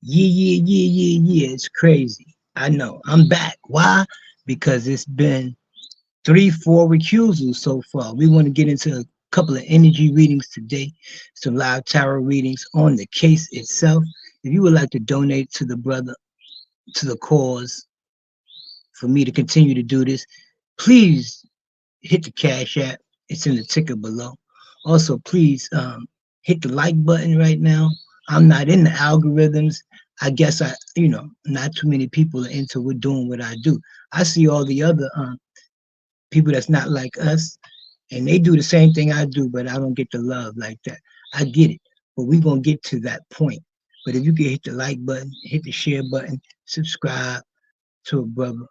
Yeah. It's crazy. I know. I'm back. Why? Because it's been 3, 4 recusals so far. We want to get into a couple of energy readings today, some live tarot readings on the case itself. If you would like to donate to the brother, to the cause, for me to continue to do this, please hit the Cash App. It's in the ticker below. Also, please hit the like button right now. I'm not in the algorithms. I guess not too many people are into doing what I do. I see all the other people that's not like us, and they do the same thing I do, but I don't get the love like that. I get it, but we're gonna get to that point. But if you can hit the like button, hit the share button, subscribe to a brother,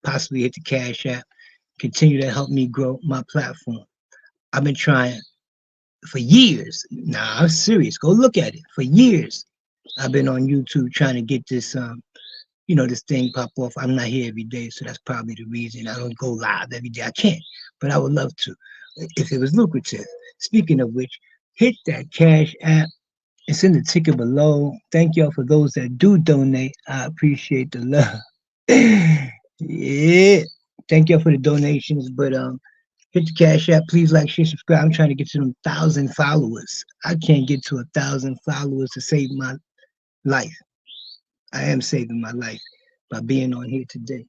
possibly hit the Cash App, continue to help me grow my platform. I've been trying for years. Nah, I'm serious. Go look at it. For years, I've been on YouTube trying to get this this thing pop off. I'm not here every day, so that's probably the reason I don't go live every day. I can't, but I would love to if it was lucrative. Speaking of which, hit that Cash App. It's in the ticker below. Thank y'all for those that do donate. I appreciate the love. Yeah. Thank y'all for the donations, but hit the Cash App. Please like, share, subscribe. I'm trying to get to them 1,000 followers. I can't get to 1,000 followers to save my life. I am saving my life by being on here today.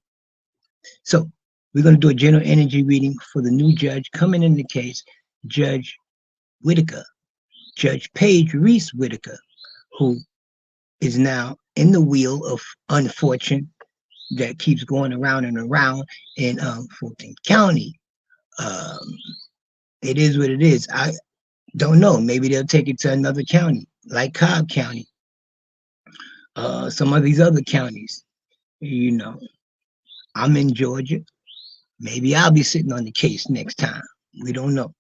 So we're going to do a general energy reading for the new judge coming in the case, Judge Whitaker, Judge Paige Reese Whitaker, who is now in the wheel of unfortune that keeps going around and around in Fulton County. It is what it is. I don't know. Maybe they'll take it to another county, like Cobb County, some of these other counties. I'm in Georgia. Maybe I'll be sitting on the case next time. We don't know.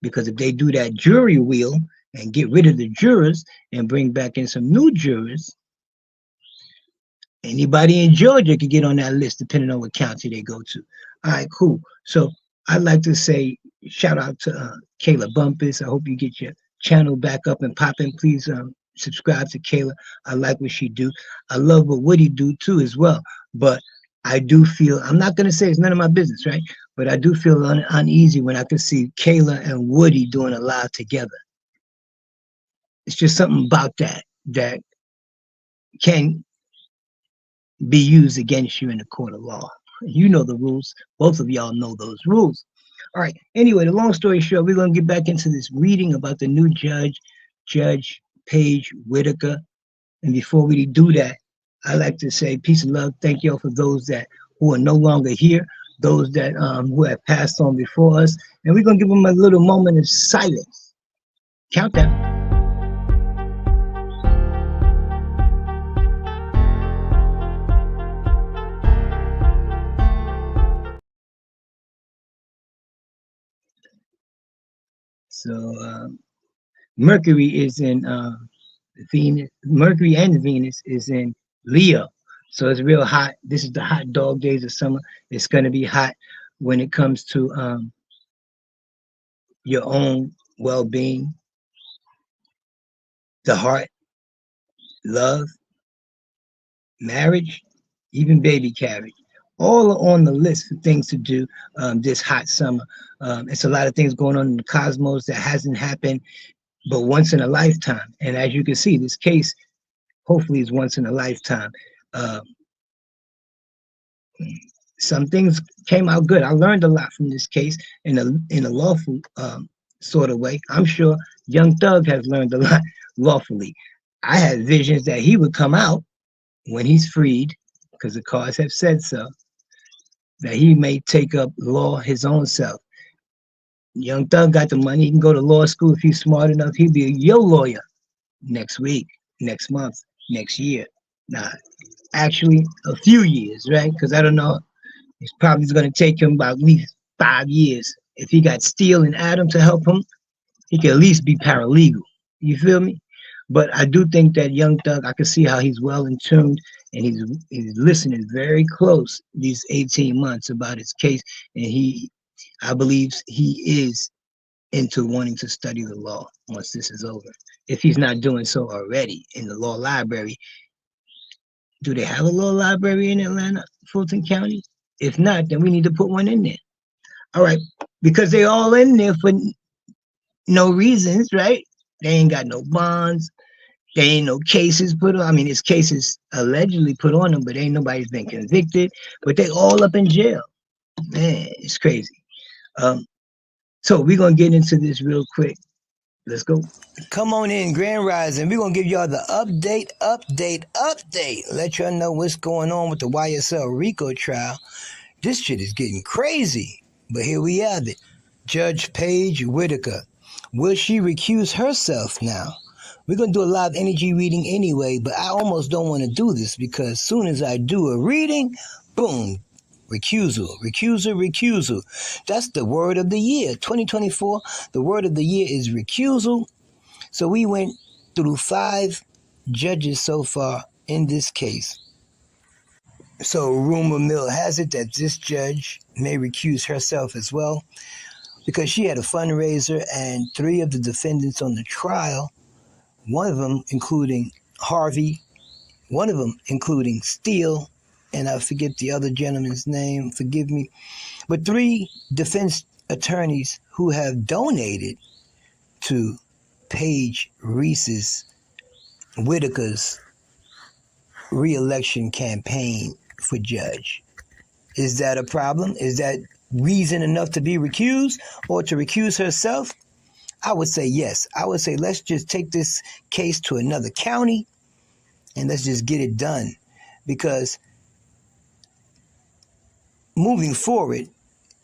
Because if they do that jury wheel and get rid of the jurors and bring back in some new jurors, anybody in Georgia could get on that list depending on what county they go to. All right, cool. So I'd like to say shout out to Kayla Bumpus. I hope you get your channel back up and popping. Please subscribe to Kayla. I like what she do. I love what Woody do too as well. But I do feel, I'm not going to say it's none of my business, right? But I do feel uneasy when I can see Kayla and Woody doing a live together. It's just something about that can be used against you in the court of law. You know the rules. Both of y'all know those rules. All right. Anyway, the long story short, we're going to get back into this reading about the new judge, Judge Paige Whitaker. And before we do that, I like to say peace and love. Thank y'all for those who are no longer here, those that who have passed on before us. And we're going to give them a little moment of silence. Countdown. So Mercury is in Venus. Mercury and Venus is in Leo. So it's real hot. This is the hot dog days of summer. It's going to be hot when it comes to your own well-being, the heart, love, marriage, even baby carriage. All are on the list for things to do this hot summer. It's a lot of things going on in the cosmos that hasn't happened but once in a lifetime. And as you can see, this case hopefully is once in a lifetime. Some things came out good. I learned a lot from this case in a lawful sort of way. I'm sure Young Thug has learned a lot lawfully. I had visions that he would come out when he's freed, because the cards have said so, that he may take up law his own self. Young Thug got the money. He can go to law school if he's smart enough. He'll be a lawyer next week, next month, next year. Nah, actually a few years, right? Because I don't know. It's probably going to take him about at least 5 years. If he got Steele and Adam to help him, he could at least be paralegal. You feel me? But I do think that Young Thug, I can see how he's well in tuned and he's listening very close these 18 months about his case. And I believe he is into wanting to study the law once this is over. If he's not doing so already in the law library, do they have a law library in Atlanta, Fulton County? If not, then we need to put one in there. All right, because they all in there for no reasons, right? They ain't got no bonds. There ain't no cases put on. I mean, it's cases allegedly put on them, but ain't nobody's been convicted. But they all up in jail. Man, it's crazy. Um, so we're gonna get into this real quick. Let's go. Come on in, Grand Rising. We're gonna give y'all the update. Let y'all know what's going on with the YSL RICO trial. This shit is getting crazy. But here we have it. Judge Paige Whitaker. Will she recuse herself now? We're going to do a live energy reading anyway, but I almost don't want to do this because as soon as I do a reading, boom, recusal. That's the word of the year. 2024, the word of the year is recusal. So we went through 5 judges so far in this case. So rumor mill has it that this judge may recuse herself as well because she had a fundraiser and 3 of the defendants on the trial, one of them including Harvey, one of them including Steele, and I forget the other gentleman's name, forgive me, but 3 defense attorneys who have donated to Paige Reese's Whitaker's re-election campaign for judge. Is that a problem? Is that reason enough to be recused or to recuse herself? I would say yes. I would say let's just take this case to another county and let's just get it done. Because moving forward,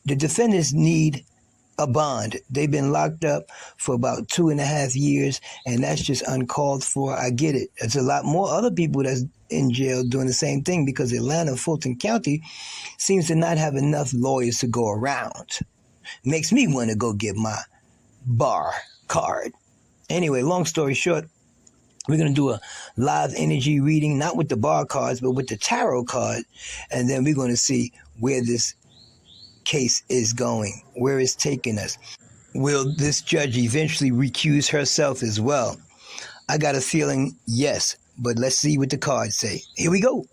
the defendants need a bond. They've been locked up for about 2.5 years, and that's just uncalled for. I get it. There's a lot more other people that's in jail doing the same thing because Atlanta, Fulton County seems to not have enough lawyers to go around. Makes me want to go get my bar card. Anyway, long story short, we're going to do a live energy reading, not with the bar cards, but with the tarot card. And then we're going to see where this case is going, where it's taking us. Will this judge eventually recuse herself as well? I got a feeling yes, but let's see what the cards say. Here we go.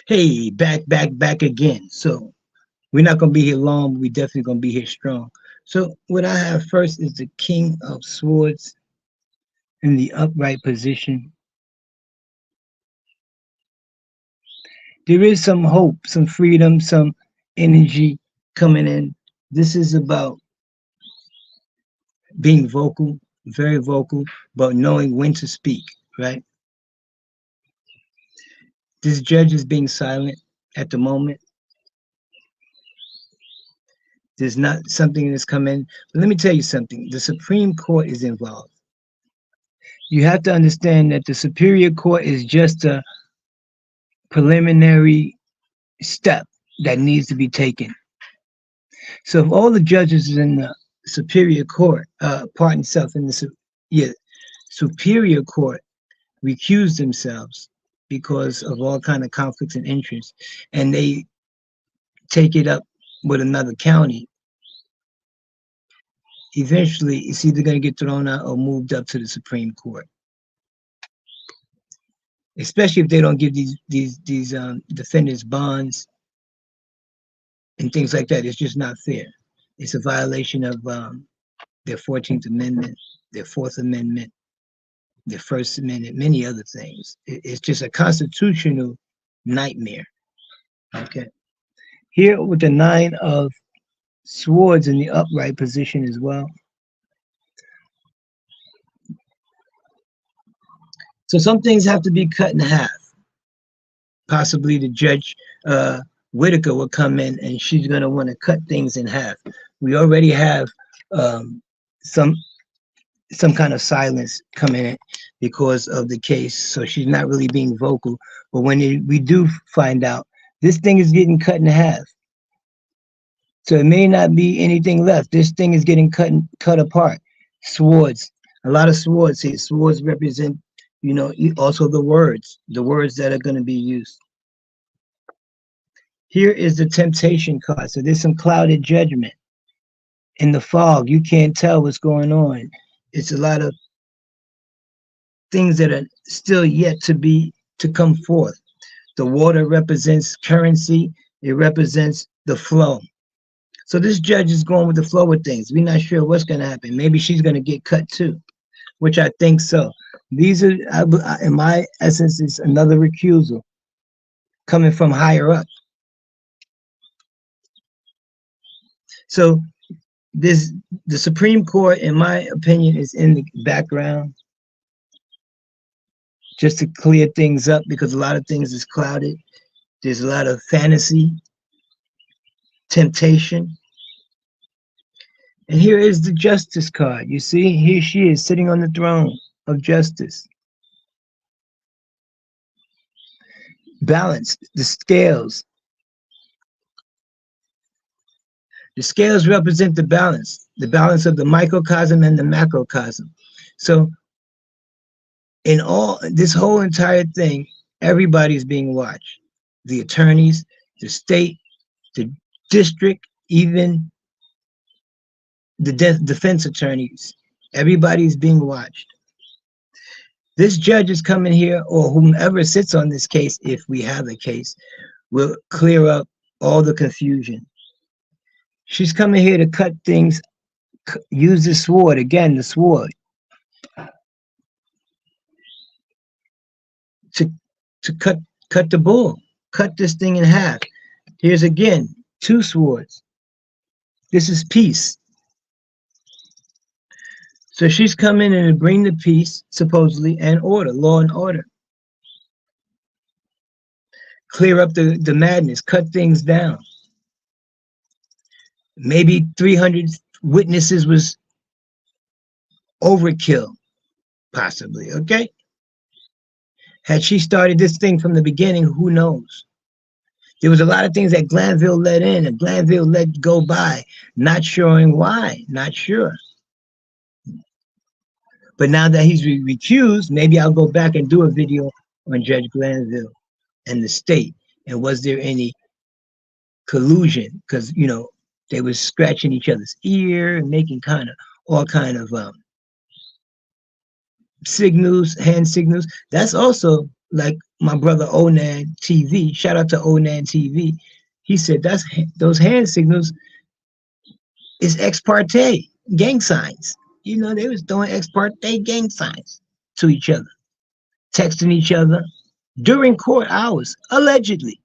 Hey, back again. So we're not going to be here long, but we're definitely going to be here strong. So what I have first is the King of Swords in the upright position. There is some hope, some freedom, some energy coming in. This is about being vocal, very vocal, but knowing when to speak, right? This judge is being silent at the moment. There's not something that's come in. But let me tell you something. The Supreme Court is involved. You have to understand that the Superior Court is just a preliminary step that needs to be taken. So if all the judges in the Superior Court, in the Superior Court recuse themselves because of all kind of conflicts and interests, and they take it up with another county, eventually it's either going to get thrown out or moved up to the Supreme Court. Especially if they don't give these defendants bonds and things like that. It's just not fair. It's a violation of their 14th Amendment, their 4th Amendment, their First Amendment, many other things. It's just a constitutional nightmare. Okay. Here with the 9 of Swords in the upright position as well. So some things have to be cut in half. Possibly the judge Whitaker will come in and she's going to want to cut things in half. We already have some kind of silence coming in because of the case, so she's not really being vocal. But when we do find out, this thing is getting cut in half. So it may not be anything left. This thing is getting cut apart. Swords, a lot of swords here. Swords represent, you know, also the words that are going to be used. Here is the temptation card. So there's some clouded judgment. in the fog. You can't tell what's going on. It's a lot of things that are still yet to come forth. The water represents currency. It represents the flow. So this judge is going with the flow of things. We're not sure what's going to happen. Maybe she's going to get cut too, which I think so. These are, in my essence, is another recusal coming from higher up. So this, the Supreme Court, in my opinion, is in the background just to clear things up because a lot of things is clouded. There's a lot of fantasy, temptation. And here is the justice card. You see, here she is sitting on the throne of justice. Balance, the scales. The scales represent the balance of the microcosm and the macrocosm. So in all, this whole entire thing, everybody's being watched. The attorneys, the state, the district, even the defense attorneys. Everybody's being watched. This judge is coming here, or whomever sits on this case, if we have a case, will clear up all the confusion. She's coming here to cut things, use the sword, again, the sword, to cut the bull, cut this thing in half. Here's again, two swords. This is peace. So she's coming in to bring the peace, supposedly, and order, law and order. Clear up the madness, cut things down. Maybe 300 witnesses was overkill, possibly, okay? Had she started this thing from the beginning, who knows? There was a lot of things that Glanville let in and Glanville let go by, not showing why, not sure. But now that he's recused, maybe I'll go back and do a video on Judge Glanville and the state. And was there any collusion? Because, you know, they was scratching each other's ear and making all kind of signals, hand signals. That's also like my brother Onan TV. Shout out to Onan TV. He said those hand signals is ex parte gang signs. You know, they was doing ex parte gang signs to each other, texting each other during court hours, allegedly.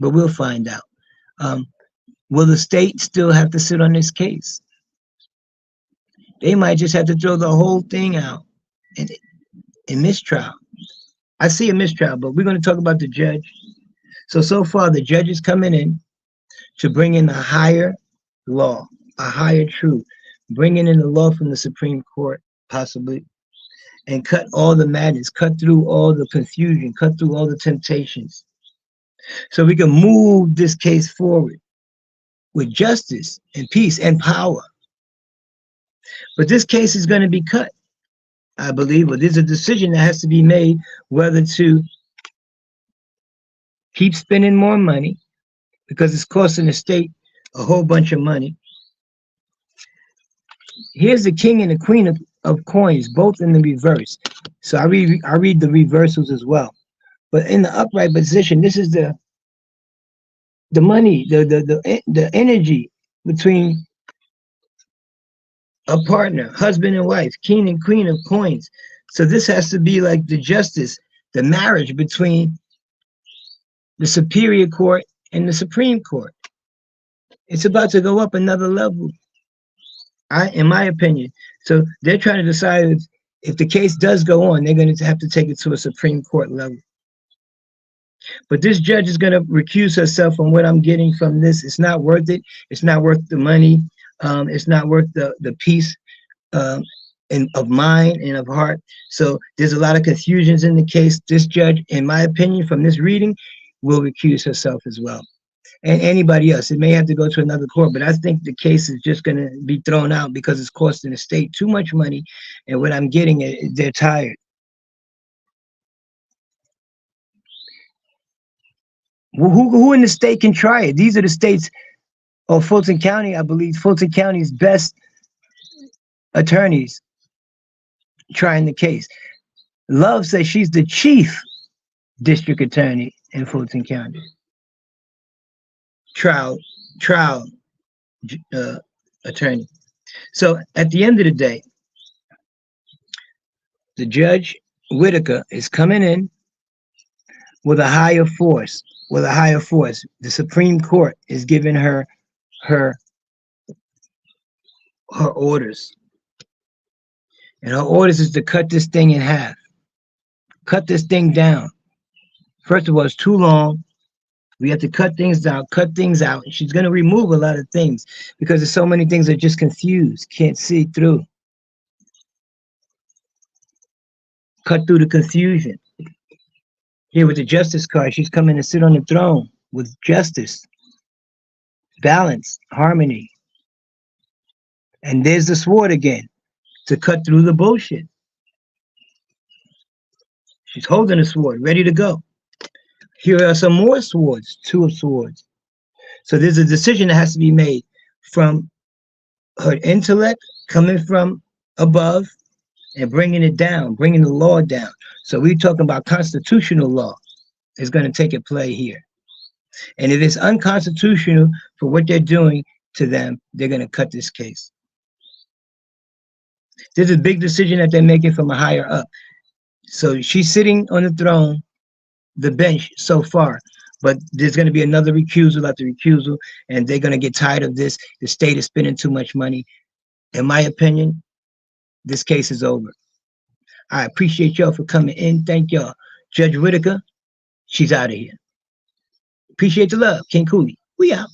But we'll find out. Will the state still have to sit on this case? They might just have to throw the whole thing out in mistrial. I see a mistrial, but we're going to talk about the judge. So far, the judge is coming in to bring in a higher law, a higher truth, bringing in the law from the Supreme Court, possibly, and cut all the madness, cut through all the confusion, cut through all the temptations, so we can move this case forward with justice and peace and power. But this case is going to be cut, I believe, or there's a decision that has to be made whether to keep spending more money, because it's costing the state a whole bunch of money. Here's the king and the queen of coins, both in the reverse. So I read the reversals as well. But in the upright position, this is the money, the energy between a partner, husband and wife, king and queen of coins. So this has to be like the justice, the marriage between the Superior Court and the Supreme Court. It's about to go up another level, in my opinion. So they're trying to decide if the case does go on, they're going to have to take it to a Supreme Court level. But this judge is going to recuse herself from what I'm getting from this. It's not worth it. It's not worth the money. It's not worth the peace of mind and of heart. So there's a lot of confusions in the case. This judge, in my opinion, from this reading, will recuse herself as well. And anybody else, it may have to go to another court, but I think the case is just going to be thrown out because it's costing the state too much money. And what I'm getting, they're tired. Who in the state can try it? These are the states or Fulton County, I believe Fulton County's best attorneys trying the case. Love says she's the chief district attorney in Fulton County. Trial, trial uh, attorney. So at the end of the day, the judge Whitaker is coming in with a higher force. With a higher force, the Supreme Court is giving her her orders, and her orders is to cut this thing in half, cut this thing down. First of all, it's too long. We have to cut things out, cut things out. She's going to remove a lot of things because there's so many things that are just confused, can't see through. Cut through the confusion. Here with the justice card, she's coming to sit on the throne with justice, balance, harmony. And there's the sword again to cut through the bullshit. She's holding a sword, ready to go. Here are some more swords, 2 of swords. So there's a decision that has to be made from her intellect coming from above and bringing it down, bringing the law down. So we're talking about constitutional law is going to take a play here. And if it's unconstitutional for what they're doing to them, they're going to cut this case. There's a big decision that they're making from a higher up. So she's sitting on the throne, the bench so far, but there's going to be another recusal after recusal, and they're going to get tired of this. The state is spending too much money. In my opinion, this case is over. I appreciate y'all for coming in. Thank y'all. Judge Whitaker, she's out of here. Appreciate the love. King Cooley, we out.